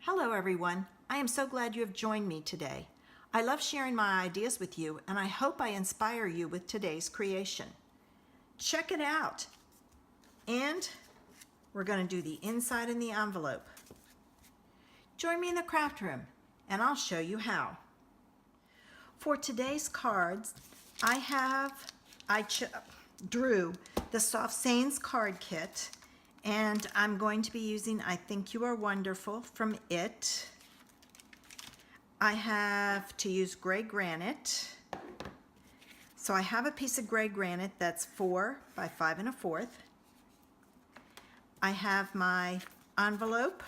Hello everyone. I am so glad you have joined me today. I love sharing my ideas with you and I hope I inspire you with today's creation. Check it out. And we're going to do the inside in the envelope. Join me in the craft room and I'll show you how. For today's cards, I drew the Soft Sayings card kit. And I'm going to be using I Think You Are Wonderful from It. I have to use gray granite. So I have a piece of gray granite that's 4 by 5 1/4. I have my envelope,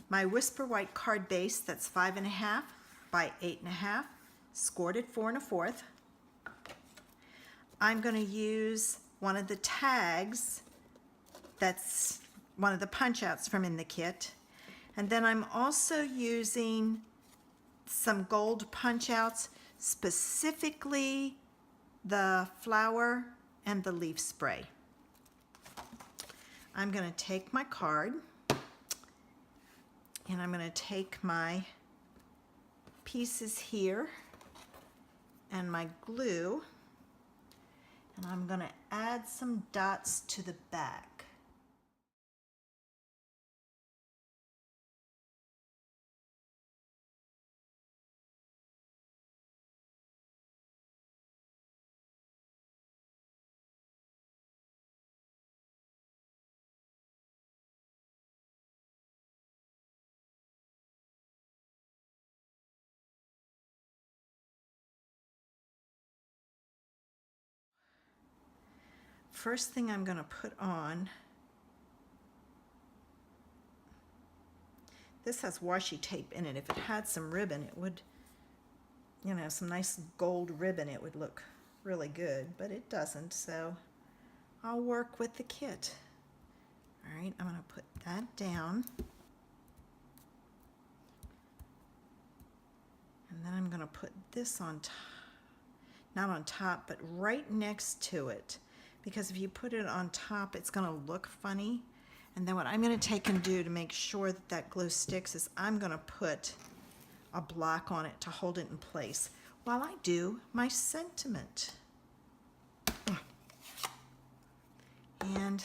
my Whisper White card base that's 5 1/2 by 8 1/2, scored at 4 1/4. I'm going to use one of the tags. That's one of the punch outs from in the kit. And then I'm also using some gold punch outs, specifically the flower and the leaf spray. I'm going to take my card and I'm going to take my pieces here and my glue and I'm going to add some dots to the back. First thing I'm going to put on, this has washi tape in it. If it had some ribbon, it would, some nice gold ribbon, it would look really good, but it doesn't, so I'll work with the kit. All right, I'm going to put that down. And then I'm going to put this on top, not on top, but right next to it. Because if you put it on top, it's going to look funny. And then what I'm going to take and do to make sure that that glue sticks is I'm going to put a block on it to hold it in place while I do my sentiment. And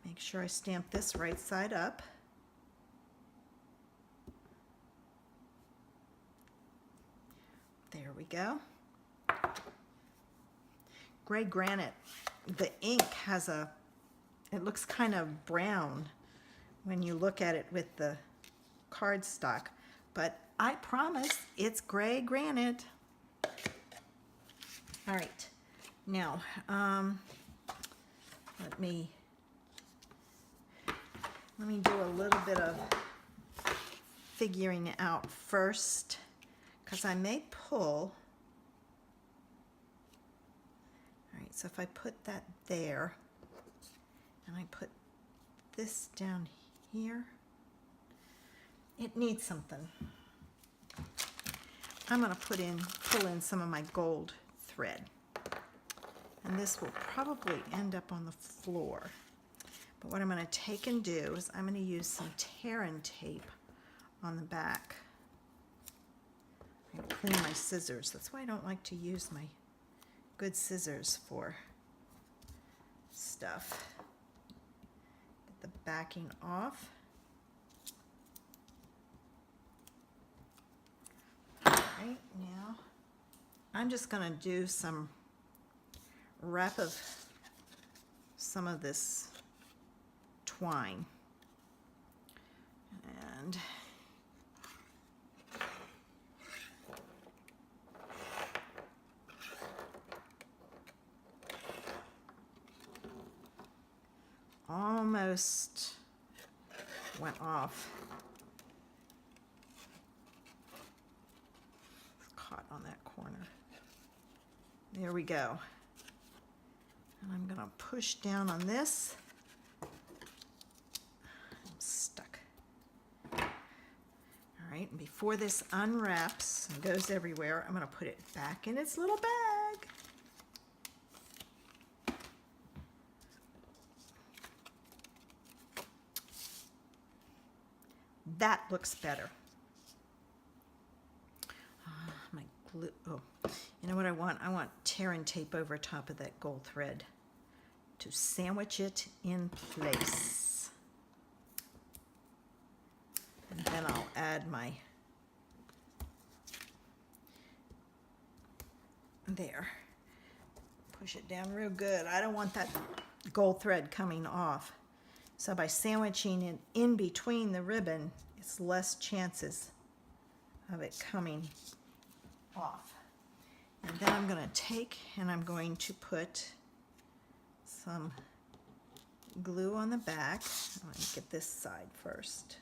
make sure I stamp this right side up. There we go. Gray granite, the ink has it looks kind of brown when you look at it with the cardstock, but I promise it's gray granite. All right, now let me do a little bit of figuring out first, because I may pull. So if I put that there, and I put this down here, it needs something. I'm going to pull in some of my gold thread. And this will probably end up on the floor. But what I'm going to take and do is I'm going to use some tear-in tape on the back. I'm going to clean my scissors. That's why I don't like to use my good scissors for stuff. Get the backing off. All right, now I'm just going to do some wrap of some of this twine. And almost went off. It's caught on that corner. There we go. And I'm going to push down on this. I'm stuck. All right, and before this unwraps and goes everywhere, I'm going to put it back in its little bag. That looks better. My glue, oh, you know what I want? I want tear and tape over top of that gold thread to sandwich it in place. And then I'll add my, there. Push it down real good. I don't want that gold thread coming off. So by sandwiching it in between the ribbon, it's less chances of it coming off. And then I'm going to take and I'm going to put some glue on the back. I'm going to get this side first.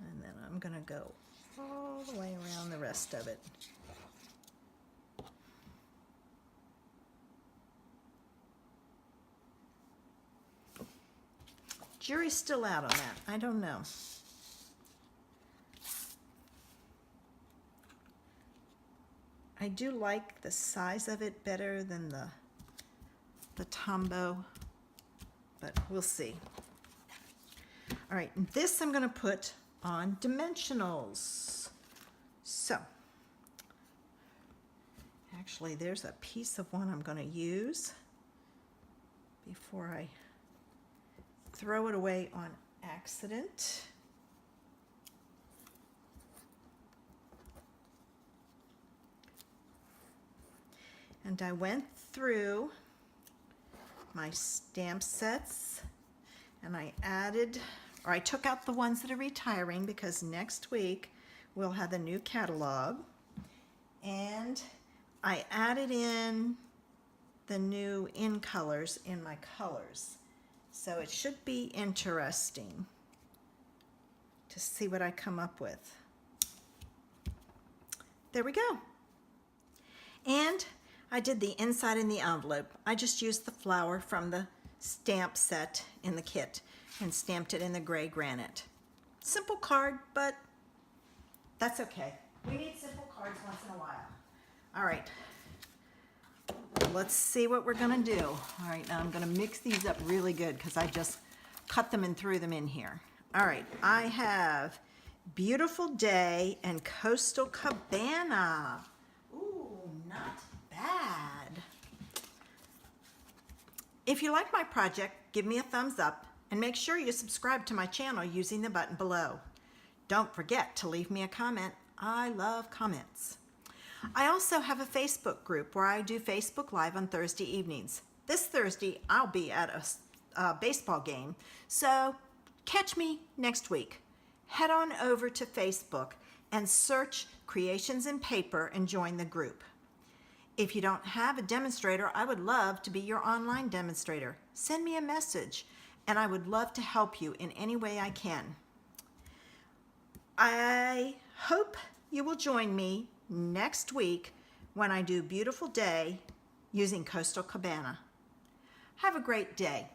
And then I'm going to go all the way around the rest of it. Jury's still out on that. I don't know. I do like the size of it better than the Tombow, but we'll see. All right, this I'm going to put on dimensionals. So, actually, there's a piece of one I'm going to use before I throw it away on accident. And I went through my stamp sets and I added, or I took out the ones that are retiring because next week we'll have a new catalog. And I added in the new in colors in my colors. So it should be interesting to see what I come up with. There we go. And I did the inside in the envelope. I just used the flower from the stamp set in the kit and stamped it in the gray granite. Simple card, but that's okay. We need simple cards once in a while. All right. Let's see what we're gonna do. All right, now I'm gonna mix these up really good because I just cut them and threw them in here. All right, I have Beautiful Day and Coastal Cabana. Ooh, not bad. If you like my project, give me a thumbs up and make sure you subscribe to my channel using the button below. Don't forget to leave me a comment. I love comments. I also have a Facebook group where I do Facebook Live on Thursday evenings. This Thursday, I'll be at a baseball game, so catch me next week. Head on over to Facebook and search Creations in Paper and join the group. If you don't have a demonstrator, I would love to be your online demonstrator. Send me a message, and I would love to help you in any way I can. I hope you will join me next week when I do Beautiful Day using Coastal Cabana. Have a great day.